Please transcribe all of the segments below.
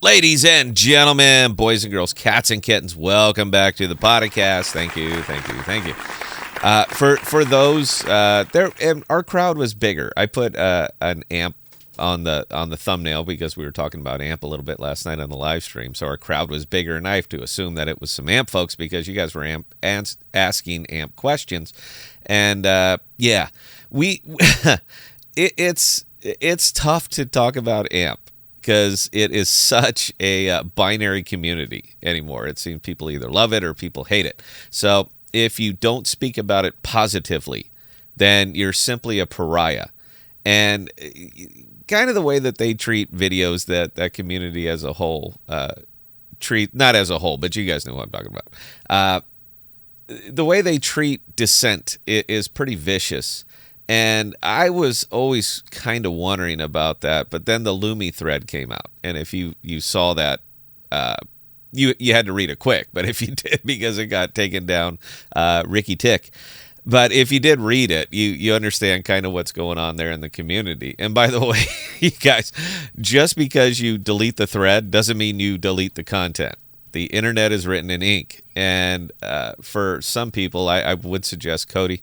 Ladies and gentlemen, boys and girls, cats and kittens, welcome back to the podcast. Thank you, thank you, thank you. For those, our crowd was bigger. I put an amp on the thumbnail because we were talking about amp a little bit last night on the live stream. So our crowd was bigger, and I have to assume that it was some amp folks because you guys were asking amp questions, and yeah, we it's tough to talk about amp because it is such a binary community anymore. It seems people either love it or people hate it. So if you don't speak about it positively, then you're simply a pariah. And kind of the way that they treat videos that community as a whole treat, not as a whole, but you guys know what I'm talking about. The way they treat dissent is pretty vicious. And I was always kind of wondering about that, but then the Lumi thread came out, and if you saw that, you had to read it quick. But if you did, because it got taken down, Ricky Tick. But if you did read it, you understand kind of what's going on there in the community. And by the way, you guys, just because you delete the thread doesn't mean you delete the content. The internet is written in ink, and for some people, I would suggest Cody.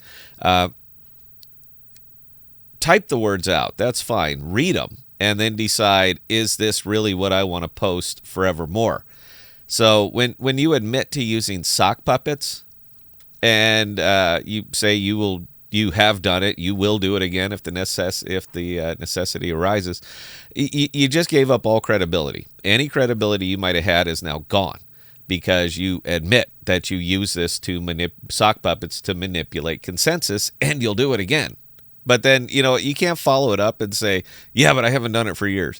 Type the words out. That's fine. Read them and then decide, is this really what I want to post forevermore? So when you admit to using sock puppets and you say you have done it, you will do it again if the necessity arises, you just gave up all credibility. Any credibility you might have had is now gone because you admit that you use this to sock puppets to manipulate consensus, and you'll do it again. But then, you can't follow it up and say, yeah, but I haven't done it for years.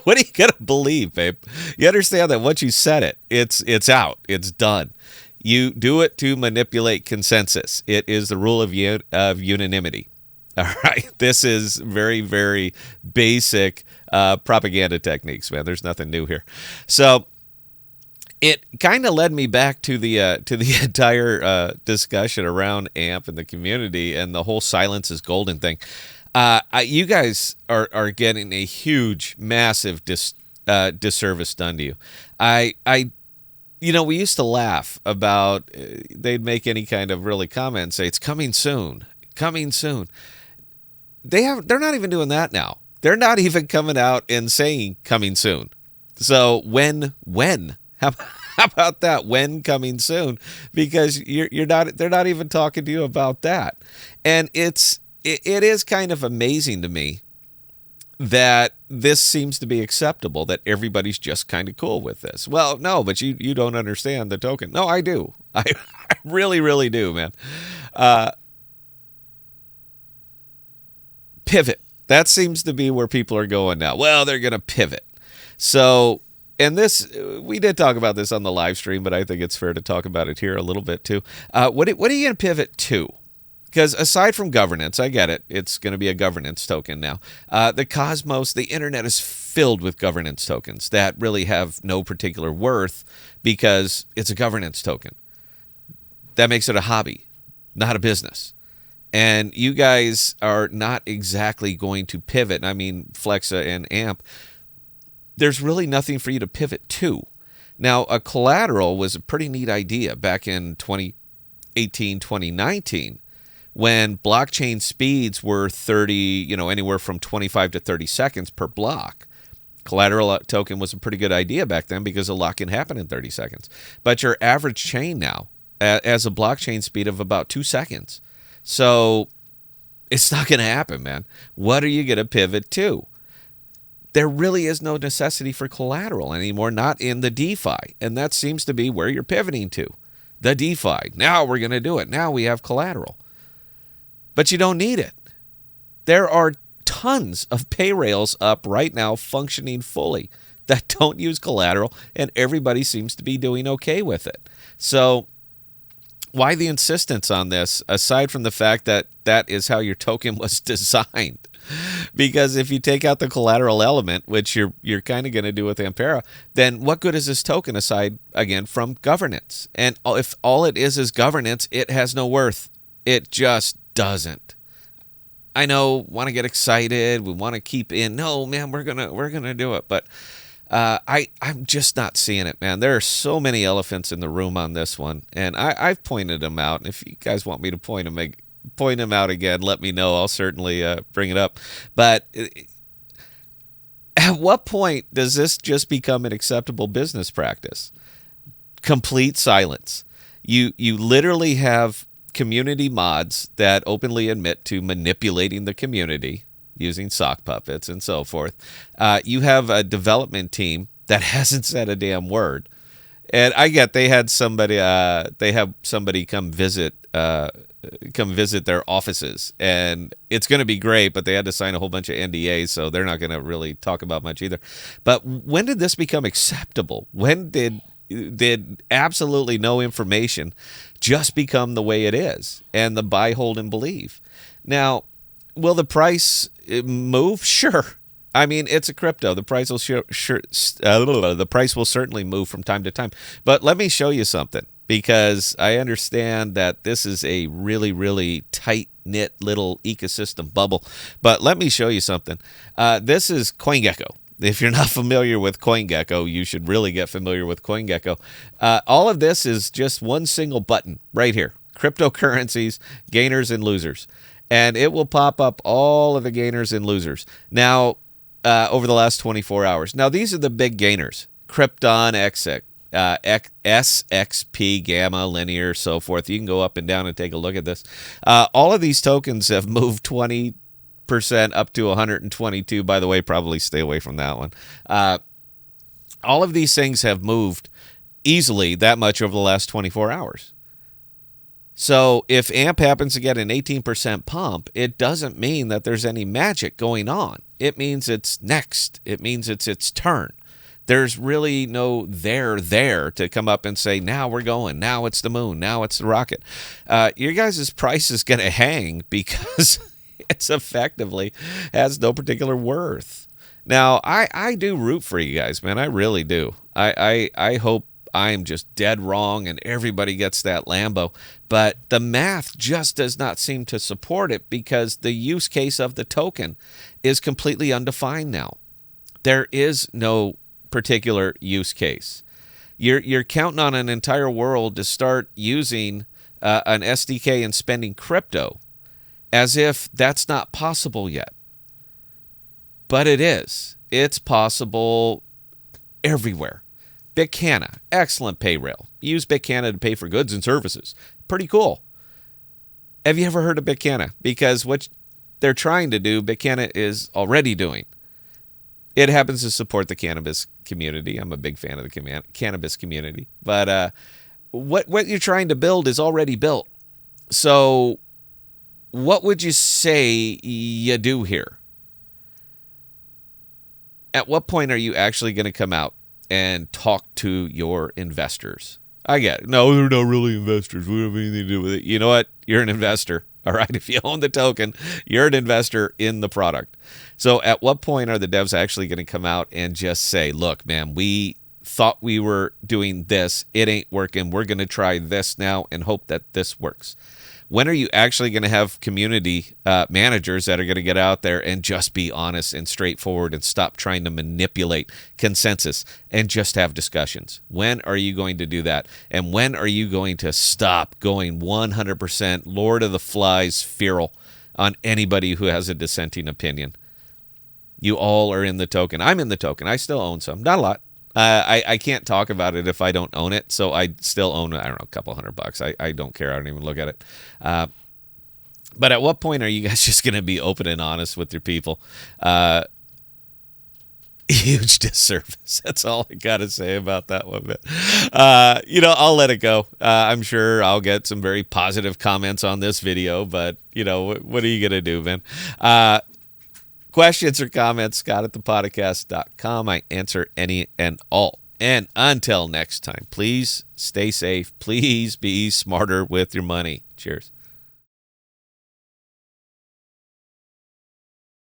What are you going to believe, babe? You understand that once you said it, it's out. It's done. You do it to manipulate consensus. It is the rule of unanimity. All right? This is very, very basic propaganda techniques, man. There's nothing new here. So it kind of led me back to the entire discussion around AMP and the community and the whole silence is golden thing. You guys are getting a huge, massive disservice done to you. We used to laugh about they'd make any kind of really comment and say it's coming soon, coming soon. They're not even doing that now. They're not even coming out and saying coming soon. So when? How about that? When coming soon? Because they're not even talking to you about that. And it is kind of amazing to me that this seems to be acceptable, that everybody's just kind of cool with this. Well, no, but you don't understand the token. No, I do. I really, really do, man. Pivot. That seems to be where people are going now. Well, they're going to pivot. So, and this, we did talk about this on the live stream, but I think it's fair to talk about it here a little bit too. What are you going to pivot to? Because aside from governance, I get it. It's going to be a governance token now. The cosmos, the internet is filled with governance tokens that really have no particular worth because it's a governance token. That makes it a hobby, not a business. And you guys are not exactly going to pivot. I mean, Flexa and AMP, there's really nothing for you to pivot to. Now, a collateral was a pretty neat idea back in 2018, 2019, when blockchain speeds were 30, anywhere from 25 to 30 seconds per block. Collateral token was a pretty good idea back then because a lock can happen in 30 seconds. But your average chain now has a blockchain speed of about 2 seconds. So it's not going to happen, man. What are you going to pivot to? There really is no necessity for collateral anymore, not in the DeFi. And that seems to be where you're pivoting to. The DeFi. Now we're going to do it. Now we have collateral. But you don't need it. There are tons of pay rails up right now functioning fully that don't use collateral, and everybody seems to be doing okay with it. So why the insistence on this, aside from the fact that that is how your token was designed? Because if you take out the collateral element, which you're kind of going to do with Ampera, then what good is this token aside, again, from governance? And if all it is governance, it has no worth. It just doesn't. I know, want to get excited, we want to keep in. No, man, we're gonna do it. But I'm just not seeing it, man. There are so many elephants in the room on this one, and I've pointed them out. And if you guys want me to point them out again, let me know. I'll certainly bring it up. But at what point does this just become an acceptable business practice? Complete silence. You literally have community mods that openly admit to manipulating the community using sock puppets and so forth. You have a development team that hasn't said a damn word. And I get they have somebody come visit their offices, and it's going to be great, but they had to sign a whole bunch of NDAs, so they're not going to really talk about much either. But when did this become acceptable? When did absolutely no information just become the way it is, and the buy, hold, and believe? Now, will the price move? Sure. I mean, it's a crypto. The price will the price will certainly move from time to time. But let me show you something, because I understand that this is a really, really tight-knit little ecosystem bubble. But let me show you something. This is CoinGecko. If you're not familiar with CoinGecko, you should really get familiar with CoinGecko. All of this is just one single button right here. Cryptocurrencies, gainers and losers. And it will pop up all of the gainers and losers. Now, over the last 24 hours. Now, these are the big gainers. Krypton, SXP, Gamma, Linear, so forth. You can go up and down and take a look at this. All of these tokens have moved 20% up to 122. By the way, probably stay away from that one. All of these things have moved easily that much over the last 24 hours. So if AMP happens to get an 18% pump, it doesn't mean that there's any magic going on. It means it's next. It means it's its turn. There's really no there to come up and say, now we're going. Now it's the moon. Now it's the rocket. Your guys' price is going to hang because it's effectively has no particular worth. Now, I do root for you guys, man. I really do. I hope I'm just dead wrong and everybody gets that Lambo. But the math just does not seem to support it, because the use case of the token is completely undefined now. There is no particular use case. You're counting on an entire world to start using an SDK and spending crypto as if that's not possible yet. But it is. It's possible everywhere. Bitcanna, excellent pay rail. Use Bitcanna to pay for goods and services. Pretty cool. Have you ever heard of Bitcanna? Because what they're trying to do, Bitcanna is already doing. It happens to support the cannabis community. I'm a big fan of the cannabis community. But what you're trying to build is already built. So what would you say you do here? At what point are you actually going to come out and talk to your investors? I get it. No, they're not really investors. We don't have anything to do with it. You know what? You're an investor. All right. If you own the token, you're an investor in the product. So at what point are the devs actually going to come out and just say, look, man, we thought we were doing this. It ain't working. We're going to try this now and hope that this works. When are you actually going to have community managers that are going to get out there and just be honest and straightforward and stop trying to manipulate consensus and just have discussions? When are you going to do that? And when are you going to stop going 100% Lord of the Flies feral on anybody who has a dissenting opinion? You all are in the token. I'm in the token. I still own some. Not a lot. I can't talk about it if I don't own it, so I still own, I don't know, a couple $100. I don't care. I don't even look at it. But at what point are you guys just going to be open and honest with your people? Huge disservice. That's all I got to say about that one. But, I'll let it go. I'm sure I'll get some very positive comments on this video, but, what are you going to do, man? Questions or comments, scott@thepodcast.com. I answer any and all. And until next time, please stay safe. Please be smarter with your money. Cheers.